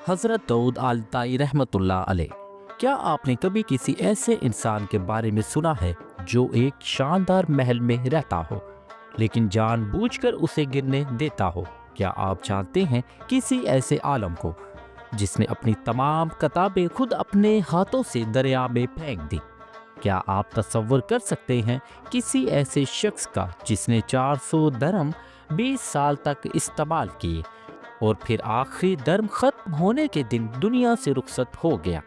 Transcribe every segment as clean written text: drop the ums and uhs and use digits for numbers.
حضرت داؤد الطائی رحمۃ اللہ علیہ، کیا آپ نے کبھی کسی ایسے انسان کے بارے میں سنا ہے جو ایک شاندار محل میں رہتا ہو لیکن جان بوجھ کر اسے گرنے دیتا ہو؟ کیا آپ جانتے ہیں کسی ایسے عالم کو جس نے اپنی تمام کتابیں خود اپنے ہاتھوں سے دریا میں پھینک دی؟ کیا آپ تصور کر سکتے ہیں کسی ایسے شخص کا جس نے 400 درہم 20 سال تک استعمال کیے اور پھر آخری درم ختم ہونے کے دن دنیا سے رخصت ہو گیا؟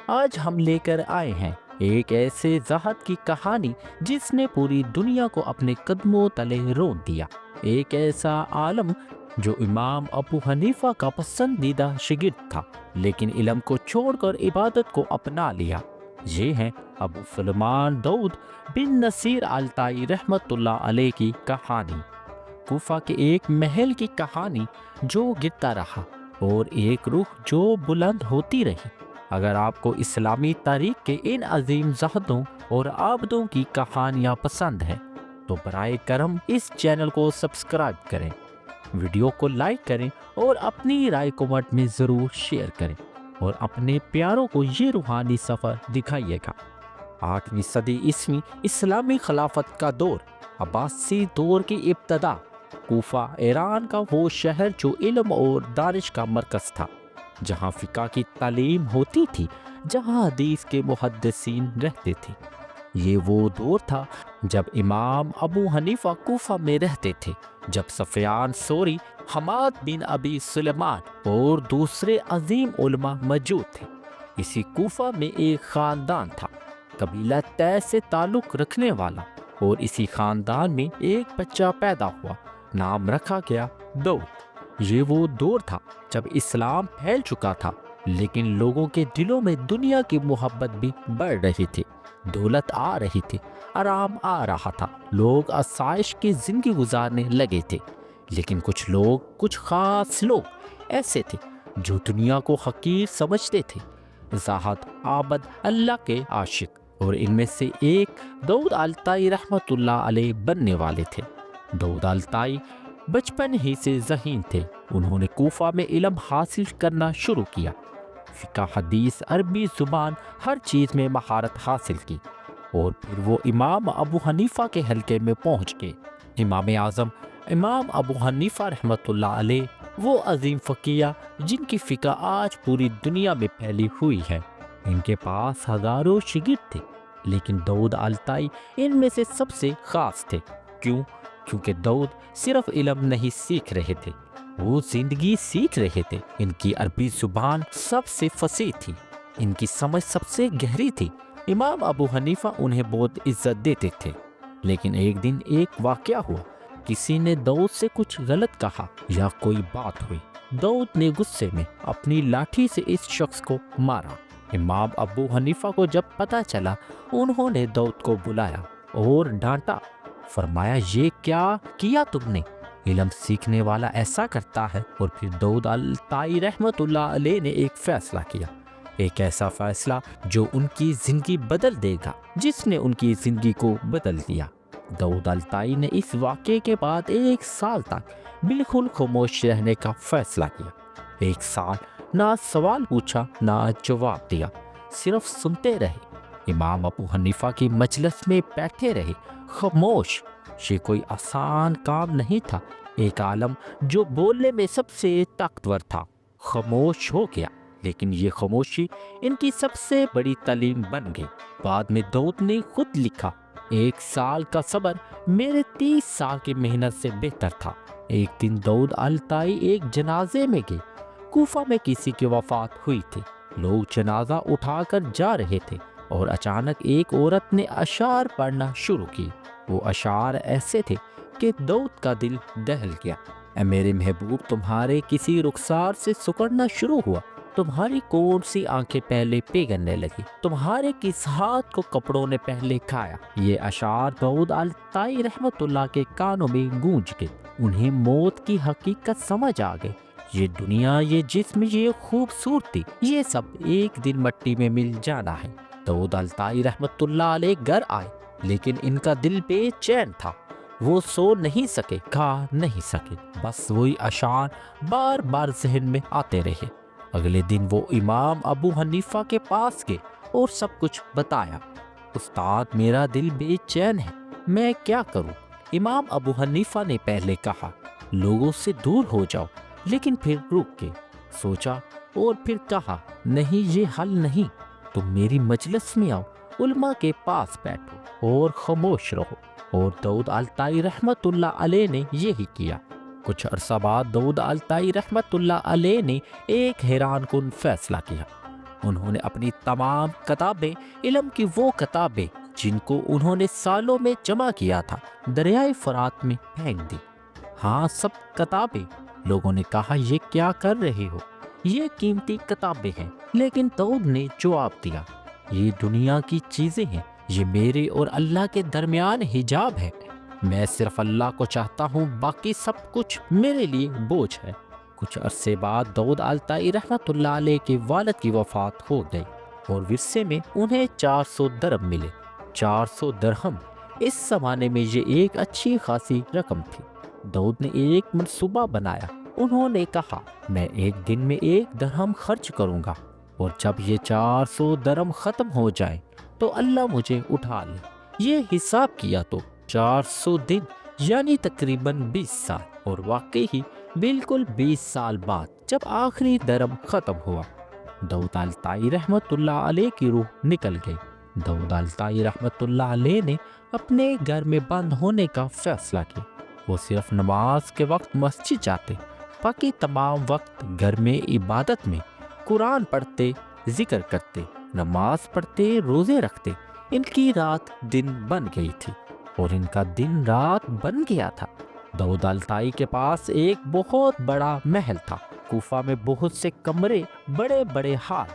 آج ہم لے کر آئے ہیں ایک ایسے ذات کی کہانی جس نے پوری دنیا کو اپنے قدموں تلے رون دیا، ایک ایسا عالم جو امام ابو حنیفہ کا پسندیدہ شاگرد تھا لیکن علم کو چھوڑ کر عبادت کو اپنا لیا۔ یہ ہے ابو سلیمان داؤد بن نصیر الطائی رحمۃ اللہ علیہ کی کہانی، کوفہ کے ایک محل کی کہانی جو گرتا رہا اور ایک روح جو بلند ہوتی رہی۔ اگر آپ کو اسلامی تاریخ کے ان عظیم ذاتوں اور عابدوں کی کہانیاں پسند ہیں تو برائے کرم اس چینل کو سبسکرائب کریں، ویڈیو کو لائک کریں اور اپنی رائے کمنٹ میں ضرور شیئر کریں اور اپنے پیاروں کو یہ روحانی سفر دکھائیے گا۔ 8ویں صدی عیسوی اسلامی خلافت کا دور، عباسی دور کی ابتدا، کوفہ ایران کا وہ شہر جو علم اور دانش کا مرکز تھا، جہاں فقہ کی تعلیم ہوتی تھی، جہاں حدیث کے محدثین رہتے تھے۔ یہ وہ دور تھا جب امام ابو حنیفہ کوفہ میں رہتے تھے، جب سفیان ثوری، حماد بن ابی سلیمان اور دوسرے عظیم علماء موجود تھے۔ اسی کوفہ میں ایک خاندان تھا، قبیلہ طے سے تعلق رکھنے والا، اور اسی خاندان میں ایک بچہ پیدا ہوا، نام رکھا گیا داؤد۔ یہ وہ دور تھا جب اسلام پھیل چکا تھا لیکن لوگوں کے دلوں میں دنیا کی محبت بھی بڑھ رہی تھی، دولت آ رہی تھی، آرام آ رہا تھا، لوگ آسائش کی زندگی گزارنے لگے تھے۔ لیکن کچھ خاص لوگ ایسے تھے جو دنیا کو حقیر سمجھتے تھے، زاہد، عابد، اللہ کے عاشق، اور ان میں سے ایک داؤد الطائی رحمۃ اللہ علیہ بننے والے تھے۔ داؤد الطائی بچپن ہی سے ذہین تھے۔ انہوں نے کوفہ میں علم حاصل کرنا شروع کیا، فقہ، حدیث، عربی زبان، ہر چیز میں مہارت حاصل کی، اور پھر وہ امام ابو حنیفہ کے حلقے میں پہنچ گئے۔ امام اعظم امام ابو حنیفہ رحمۃ اللہ علیہ، وہ عظیم فقیہ جن کی فقہ آج پوری دنیا میں پھیلی ہوئی ہے، ان کے پاس ہزاروں شاگرد تھے لیکن داؤد الطائی ان میں سے سب سے خاص تھے۔ کیونکہ داؤد صرف علم نہیں سیکھ رہے تھے، وہ زندگی سیکھ رہے تھے۔ ان کی عربی زبان سب سے فصیح تھی، ان کی سمجھ سب سے گہری تھی۔ امام ابو حنیفہ انہیں بہت عزت دیتے تھے، لیکن ایک دن ایک واقعہ ہوا، کسی نے داؤد سے کچھ غلط کہا یا کوئی بات ہوئی۔ داؤد نے غصے میں اپنی لاٹھی سے اس شخص کو مارا۔ امام ابو حنیفہ کو جب پتہ چلا، انہوں نے داؤد کو بلایا اور ڈانٹا، فرمایا یہ کیا کیا تم نے؟ علم سیکھنے والا ایسا کرتا ہے؟ اور پھر داؤد الطائی رحمۃ اللہ علیہ نے ایک فیصلہ کیا، ایک ایسا فیصلہ جو ان کی زندگی بدل دے گا، جس نے ان کی زندگی کو بدل دیا۔ داؤد الطائی نے اس واقعے کے بعد 1 سال تک بالکل خاموش رہنے کا فیصلہ کیا۔ 1 سال نہ سوال پوچھا نہ جواب دیا، صرف سنتے رہے۔ امام ابو حنیفہ کی مجلس میں بیٹھے رہے، خاموش۔ یہ کوئی آسان کام نہیں تھا۔ ایک عالم جو بولنے میں سب سے طاقتور تھا خاموش ہو گیا، لیکن یہ خاموشی ان کی سب سے بڑی تعلیم بن گئی۔ بعد میں داؤد نے خود لکھا، 1 سال کا صبر میرے 30 سال کی محنت سے بہتر تھا۔ ایک دن داؤد الطائی ایک جنازے میں گئے۔ کوفہ میں کسی کی وفات ہوئی تھی، لوگ جنازہ اٹھا کر جا رہے تھے اور اچانک ایک عورت نے اشعار پڑھنا شروع کی۔ وہ اشعار ایسے تھے کہ داؤد کا دل دہل گیا۔ اے میرے محبوب، تمہارے کسی رخسار سے سکڑنا شروع ہوا، تمہاری کون سی آنکھیں پہلے پگھلنے لگی، تمہارے کس ہاتھ کو کپڑوں نے پہلے کھایا۔ یہ اشعار داؤد الطائی رحمۃ اللہ کے کانوں میں گونج گئے۔ انہیں موت کی حقیقت سمجھ آ گئی۔ یہ دنیا، یہ جسم، یہ خوبصورتی، یہ سب ایک دن مٹی میں مل جانا ہے۔ داؤد الطائی رحمۃ اللہ علیہ گھر آئے، لیکن ان کا دل بے چین تھا۔ وہ سو نہیں سکے، کھا نہیں سکے، بس وہی اشعار بار بار ذہن میں آتے رہے۔ اگلے دن وہ امام ابو حنیفہ کے پاس گئے اور سب کچھ بتایا۔ استاد میرا دل بے چین ہے، میں کیا کروں؟ امام ابو حنیفہ نے پہلے کہا لوگوں سے دور ہو جاؤ، لیکن پھر رک کے سوچا اور پھر کہا نہیں یہ حل نہیں، تم میری مجلس میں آؤ، علماء کے پاس بیٹھو اور خاموش رہو۔ اور داؤد الطائی رحمت اللہ علیہ نے یہی کیا۔ کچھ عرصہ بعد داؤد الطائی رحمت اللہ علیہ نے ایک حیران کن فیصلہ کیا۔ انہوں نے اپنی تمام کتابیں، علم کی وہ کتابیں جن کو انہوں نے سالوں میں جمع کیا تھا، دریائے فرات میں پھینک دی۔ ہاں سب کتابیں۔ لوگوں نے کہا یہ کیا کر رہے ہو؟ یہ قیمتی کتابیں ہیں۔ لیکن داؤد نے جواب دیا یہ دنیا کی چیزیں ہیں، یہ میرے اور اللہ کے درمیان حجاب ہے، میں صرف اللہ کو چاہتا ہوں، باقی سب کچھ میرے لیے بوجھ ہے۔ کچھ عرصے بعد داؤد الطائی رحمت اللہ علیہ کے والد کی وفات ہو گئی اور ورثے میں انہیں 400 درہم ملے۔ 400 درہم اس زمانے میں یہ ایک اچھی خاصی رقم تھی۔ داؤد نے ایک منصوبہ بنایا۔ انہوں نے کہا میں ایک دن میں 1 درہم خرچ کروں گا، اور جب یہ 400 درہم ختم ہو جائیں تو اللہ مجھے اٹھا لے۔ یہ حساب کیا تو 400 دن یعنی تقریباً 20 سال، اور واقعی ہی بالکل 20 سال بعد جب آخری درہم ختم ہوا، داؤد الطائی رحمت اللہ علیہ کی روح نکل گئی۔ داؤد الطائی رحمت اللہ علیہ نے اپنے گھر میں بند ہونے کا فیصلہ کیا۔ وہ صرف نماز کے وقت مسجد جاتے، باقی تمام وقت گھر میں عبادت میں، قرآن پڑھتے، ذکر کرتے، نماز پڑھتے، روزے رکھتے۔ ان کی رات دن بن گئی تھی اور ان کا دن رات بن گیا تھا۔ داؤد الطائی کے پاس ایک بہت بڑا محل تھا۔ کوفہ میں بہت سے کمرے، بڑے بڑے ہال،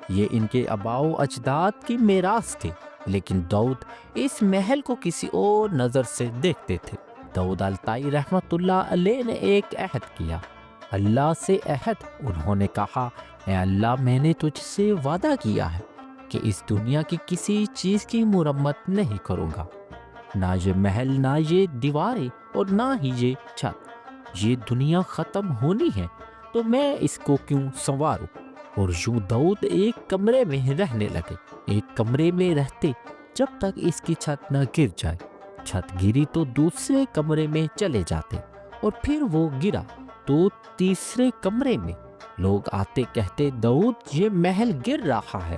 یہ ان کے آباء و اجداد کی میراث تھی، لیکن داؤد اس محل کو کسی اور نظر سے دیکھتے تھے۔ داؤد الطائی رحمت اللہ علیہ نے ایک عہد کیا، اللہ سے عہد۔ انہوں نے کہا اے اللہ میں نے تجھ سے وعدہ کیا ہے کہ اس دنیا کی کسی چیز کی مرمت نہیں کروں گا، نہ یہ محل، نہ یہ دیواریں، اور نہ ہی یہ چھت۔ یہ دنیا ختم ہونی ہے تو میں اس کو کیوں سنواروں؟ اور یوں داؤد ایک کمرے میں رہنے لگے۔ ایک کمرے میں رہتے جب تک اس کی چھت نہ گر جائے۔ چھت گری تو دوسرے کمرے میں چلے جاتے، اور پھر وہ گرا تو تیسرے کمرے میں۔ لوگ آتے کہتے داؤد یہ محل گر رہا ہے،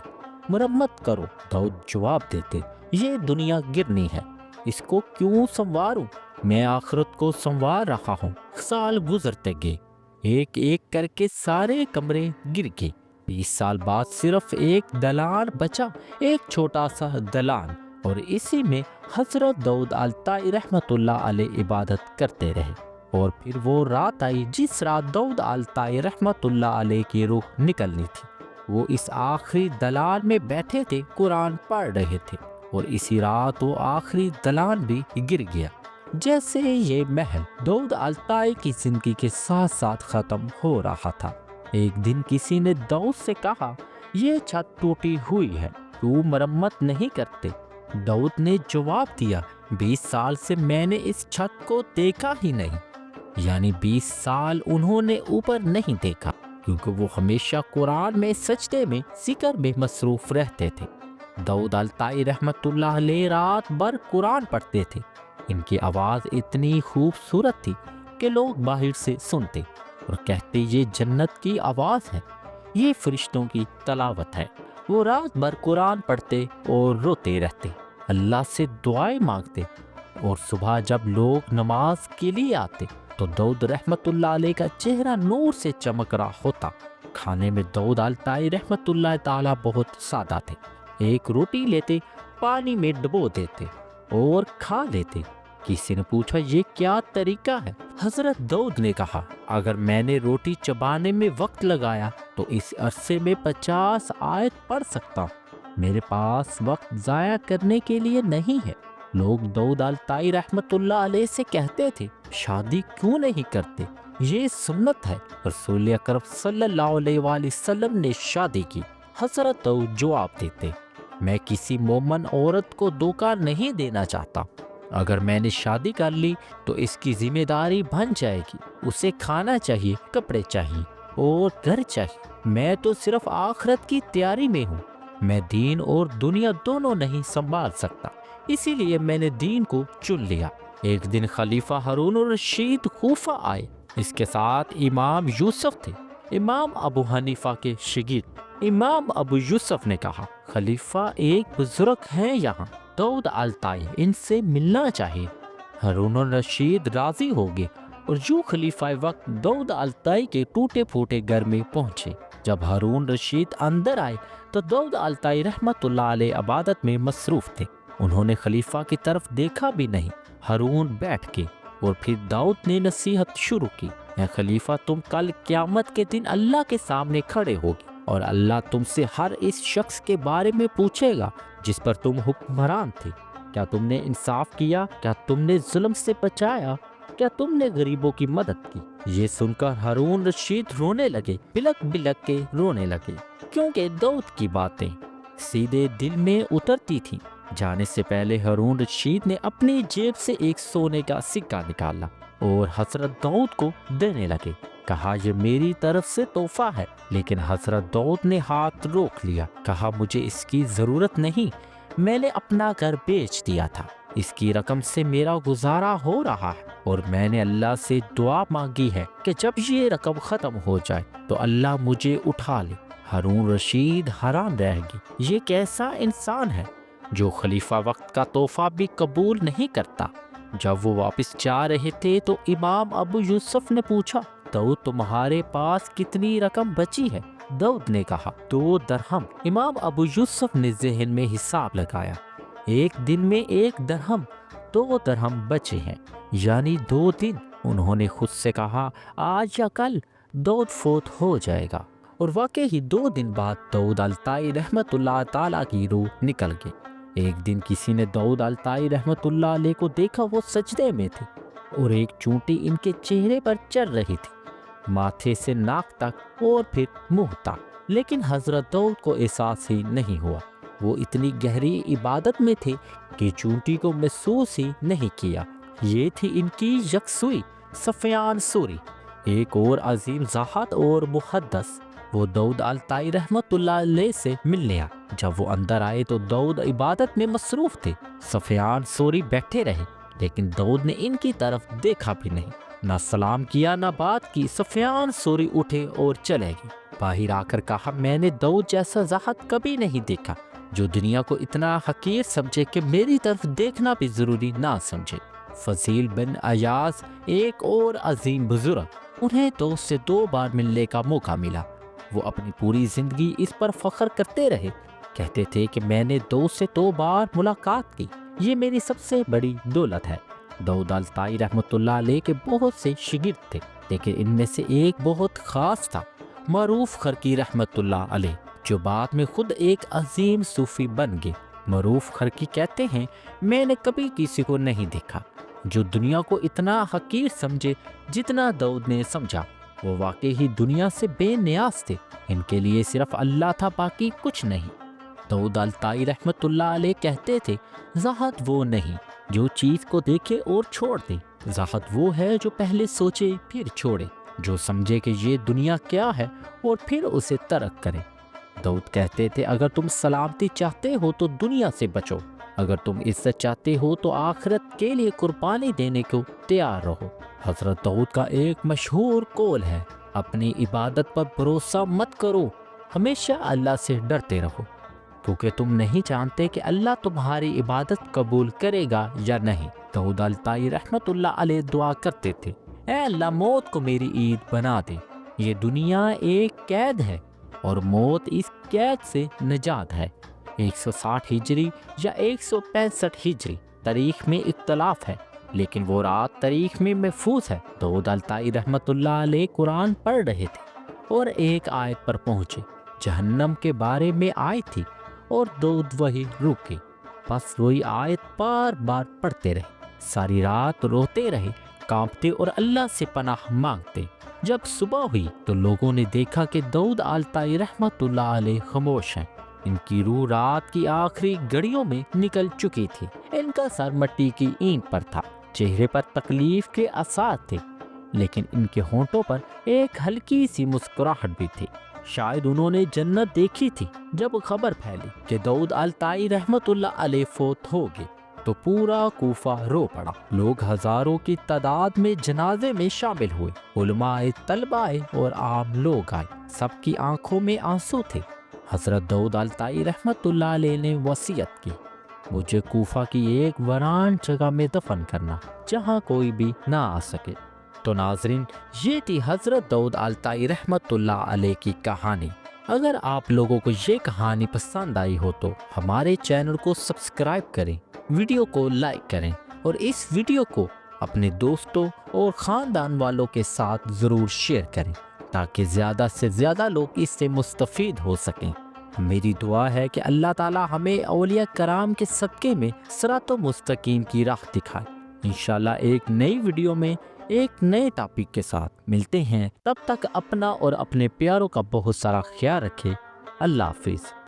مرمت کرو۔ داؤد جواب دیتے یہ دنیا گرنی ہے، اس کو کیوں سنواروں؟ میں آخرت کو سنوار رہا ہوں۔ سال گزرتے گئے، ایک ایک کر کے سارے کمرے گر گئے۔ 20 سال بعد صرف ایک دلان بچا، ایک چھوٹا سا دلان، اور اسی میں حضرت داؤد الطائی رحمت اللہ علیہ عبادت کرتے رہے۔ اور پھر وہ رات آئی جس رات داؤد الطائی رحمت اللہ علیہ کی روح نکلنی تھی۔ وہ اس آخری دلان میں بیٹھے تھے، قرآن پڑھ رہے تھے، اور اسی رات وہ آخری دلان بھی گر گیا۔ جیسے یہ محل داؤد الطائی کی زندگی کے ساتھ ساتھ ختم ہو رہا تھا۔ ایک دن کسی نے داؤد سے کہا یہ چھت ٹوٹی ہوئی ہے، کیوں مرمت نہیں کرتے؟ داؤد نے جواب دیا 20 سال سے میں نے اس چھت کو دیکھا ہی نہیں۔ یعنی 20 سال انہوں نے اوپر نہیں دیکھا، کیونکہ وہ ہمیشہ قرآن میں، سجدے میں، ذکر میں مصروف رہتے تھے۔ داؤد الطائی رحمت اللہ علیہ رات بھر قرآن پڑھتے تھے۔ ان کی آواز اتنی خوبصورت تھی کہ لوگ باہر سے سنتے اور کہتے یہ جنت کی آواز ہے، یہ فرشتوں کی تلاوت ہے۔ وہ رات بھر قرآن پڑھتے اور روتے رہتے، اللہ سے دعائیں مانگتے، اور صبح جب لوگ نماز کے لیے آتے تو داؤد رحمت اللہ علیہ کا چہرہ نور سے چمک رہا ہوتا۔ کھانے میں داؤد الطائی رحمت اللہ تعالیٰ بہت سادہ تھے۔ ایک روٹی لیتے، پانی میں ڈبو دیتے اور کھا لیتے۔ کسی نے پوچھا یہ کیا طریقہ ہے؟ حضرت داؤد نے کہا اگر میں نے روٹی چبانے میں وقت لگایا تو اس عرصے میں 50 آیت پڑھ سکتا ہوں، میرے پاس وقت ضائع کرنے کے لیے نہیں ہے۔ لوگ داؤد الطائی رحمت اللہ علیہ سے کہتے تھے شادی کیوں نہیں کرتے، یہ سنت ہے، رسول اکرم صلی اللہ علیہ وآلہ وسلم نے شادی کی۔ حضرت داؤد جواب دیتے میں کسی مومن عورت کو دھوکہ نہیں دینا چاہتا، اگر میں نے شادی کر لی تو اس کی ذمہ داری بن جائے گی، اسے کھانا چاہیے، کپڑے چاہیے، اور گھر چاہیے، میں تو صرف آخرت کی تیاری میں ہوں، میں دین اور دنیا دونوں نہیں سنبھال سکتا، اسی لیے میں نے دین کو چن لیا۔ ایک دن خلیفہ ہارون الرشید کوفہ آئے، اس کے ساتھ امام یوسف تھے، امام ابو حنیفہ کے شاگرد۔ امام ابو یوسف نے کہا، خلیفہ ایک بزرگ ہیں یہاں، داؤد الطائی، ان سے ملنا چاہیے۔ ہارون الرشید راضی ہو گئے اور یوں خلیفہ وقت داؤد الطائی کے ٹوٹے پھوٹے گھر میں پہنچے۔ جب ہارون رشید اندر آئے تو داؤد الطائی رحمت اللہ علیہ عبادت میں مصروف تھے، انہوں نے خلیفہ کی طرف دیکھا بھی نہیں۔ ہارون بیٹھ گئے اور پھر داؤد نے نصیحت شروع کی، اے خلیفہ، تم کل قیامت کے دن اللہ کے سامنے کھڑے ہوگے اور اللہ تم سے ہر اس شخص کے بارے میں پوچھے گا جس پر تم حکمران تھے۔ کیا تم نے انصاف کیا؟ کیا تم نے ظلم سے بچایا؟ کیا تم نے غریبوں کی مدد کی؟ یہ سن کر ہارون رشید رونے لگے، بلک بلک کے رونے لگے، کیونکہ داؤد کی باتیں سیدھے دل میں اترتی تھیں۔ جانے سے پہلے ہارون رشید نے اپنی جیب سے ایک سونے کا سکہ نکالا اور حضرت داؤد کو دینے لگے، کہا یہ میری طرف سے تحفہ ہے۔ لیکن حضرت داؤد نے ہاتھ روک لیا، کہا مجھے اس کی ضرورت نہیں، میں نے اپنا گھر بیچ دیا تھا، اس کی رقم سے میرا گزارا ہو رہا ہے اور میں نے اللہ سے دعا مانگی ہے کہ جب یہ رقم ختم ہو جائے تو اللہ مجھے اٹھا لے۔ ہارون رشید حیران رہ گئے، یہ کیسا انسان ہے جو خلیفہ وقت کا تحفہ بھی قبول نہیں کرتا۔ جب وہ واپس جا رہے تھے تو امام ابو یوسف نے پوچھا، داؤد تمہارے پاس کتنی رقم بچی ہے؟ داؤد نے کہا 2 درہم۔ امام ابو یوسف نے ذہن میں حساب لگایا، ایک دن میں 1 درہم، 2 درہم بچے ہیں، یعنی 2 دن۔ انہوں نے خود سے کہا آج یا کل داؤد فوت ہو جائے گا، اور واقعی 2 دن بعد داؤد الطائی رحمت اللہ تعالیٰ کی روح نکل گئی۔ ایک دن کسی نے داؤد الطائی رحمت اللہ علیہ کو دیکھا، وہ سجدے میں تھے اور ایک چونٹی ان کے چہرے پر چڑھ رہی تھی، ماتھے سے ناک تک اور پھر منہ تک، لیکن حضرت داؤد کو احساس ہی نہیں ہوا۔ وہ اتنی گہری عبادت میں تھے کہ چونٹی کو محسوس ہی نہیں کیا۔ یہ تھی ان کی یکسوئی۔ سفیان ثوری، ایک اور عظیم ذات اور محدث، وہ داؤد الطائی رحمت اللہ علیہ سے ملنے آئے۔ جب وہ اندر آئے تو داؤد عبادت میں مصروف تھے۔ سفیان ثوری بیٹھے رہے، لیکن داؤد نے ان کی طرف دیکھا بھی نہیں، نہ سلام کیا نہ بات کی۔ سفیان ثوری اٹھے اور چلے گئے۔ باہر آ کر کہا، میں نے داؤد جیسا ذات کبھی نہیں دیکھا جو دنیا کو اتنا حقیر سمجھے کہ میری طرف دیکھنا بھی ضروری نہ سمجھے۔ فضیل بن عیاض، ایک اور عظیم بزرگ، انہیں دوست سے 2 بار ملنے کا موقع ملا۔ وہ اپنی پوری زندگی اس پر فخر کرتے رہے، کہتے تھے کہ میں نے دوست سے 2 بار ملاقات کی، یہ میری سب سے بڑی دولت ہے۔ داؤد الطائی رحمت اللہ علیہ کے بہت سے شاگرد تھے، لیکن ان میں سے ایک بہت خاص تھا، معروف خرقی رحمت اللہ علیہ، جو بعد میں خود ایک عظیم صوفی بن گئے۔ معروف خرقی کہتے ہیں، میں نے کبھی کسی کو نہیں دیکھا جو دنیا کو اتنا حقیر سمجھے جتنا داؤد نے سمجھا۔ وہ واقعی ہی دنیا سے بے نیاز تھے، ان کے لیے صرف اللہ تھا، باقی کچھ نہیں۔ داؤد الطائی رحمت اللہ علیہ کہتے تھے، ذات وہ نہیں جو چیز کو دیکھے اور چھوڑ دے، ذات وہ ہے جو پہلے سوچے پھر چھوڑے، جو سمجھے کہ یہ دنیا کیا ہے اور پھر اسے ترک کرے۔ داؤد کہتے تھے، اگر تم سلامتی چاہتے ہو تو دنیا سے بچو، اگر تم عزت چاہتے ہو تو آخرت کے لیے قربانی دینے کو تیار رہو۔ حضرت داؤد کا ایک مشہور قول ہے، اپنی عبادت پر بھروسہ مت کرو، ہمیشہ اللہ سے ڈرتے رہو، کیونکہ تم نہیں جانتے کہ اللہ تمہاری عبادت قبول کرے گا یا نہیں۔ داؤد الطائی رحمت اللہ علیہ دعا کرتے تھے، اے اللہ موت کو میری عید بنا دے، یہ دنیا ایک قید ہے اور موت اس قید سے نجات ہے۔ 160 ہجری یا 165 ہجری تاریخ میں اختلاف ہے، لیکن وہ رات تاریخ میں محفوظ ہے۔ داؤد الطائی رحمت اللہ علیہ قرآن پڑھ رہے تھے اور ایک آیت پر پہنچے، جہنم کے بارے میں آیت تھی، اور داؤد وہی رک گئے، بس وہی آیت بار بار پڑھتے رہے، ساری رات روتے رہے، کانپتے اور اللہ سے پناہ مانگتے۔ جب صبح ہوئی تو لوگوں نے دیکھا کہ داؤد الطائی رحمت اللہ علیہ خاموش ہیں، ان کی روح رات کی آخری گھڑیوں میں نکل چکی تھی، ان کا سر مٹی کی اینٹ پر تھا، چہرے پر تکلیف کے آثار تھے۔ لیکن ان کے ہونٹوں پر ایک ہلکی سی مسکراہٹ بھی تھی۔ شاید انہوں نے جنت دیکھی تھی۔ جب خبر پھیلی کہ داؤد الطائی رحمت اللہ علیہ فوت ہو گئے تو پورا کوفہ رو پڑا۔ لوگ ہزاروں کی تعداد میں جنازے میں شامل ہوئے۔ علماء، طلباء اور عام لوگ آئے۔ سب کی آنکھوں میں آنسو تھے۔ حضرت داؤد الطائی رحمت اللہ علیہ نے وصیت کی، مجھے کوفہ کی ایک ویران جگہ میں دفن کرنا جہاں کوئی بھی نہ آ سکے۔ تو ناظرین، یہ تھی حضرت داؤد الطائی رحمت اللہ علیہ کی کہانی۔ اگر آپ لوگوں کو یہ کہانی پسند آئی ہو تو ہمارے چینل کو سبسکرائب کریں، ویڈیو کو لائک کریں اور اس ویڈیو کو اپنے دوستوں اور خاندان والوں کے ساتھ ضرور شیئر کریں تاکہ زیادہ سے زیادہ لوگ اس سے مستفید ہو سکیں۔ میری دعا ہے کہ اللہ تعالی ہمیں اولیاء کرام کے صدقے میں صراط مستقیم کی راہ دکھائے۔ انشاءاللہ ایک نئی ویڈیو میں ایک نئے ٹاپک کے ساتھ ملتے ہیں۔ تب تک اپنا اور اپنے پیاروں کا بہت سارا خیال رکھیں۔ اللہ حافظ۔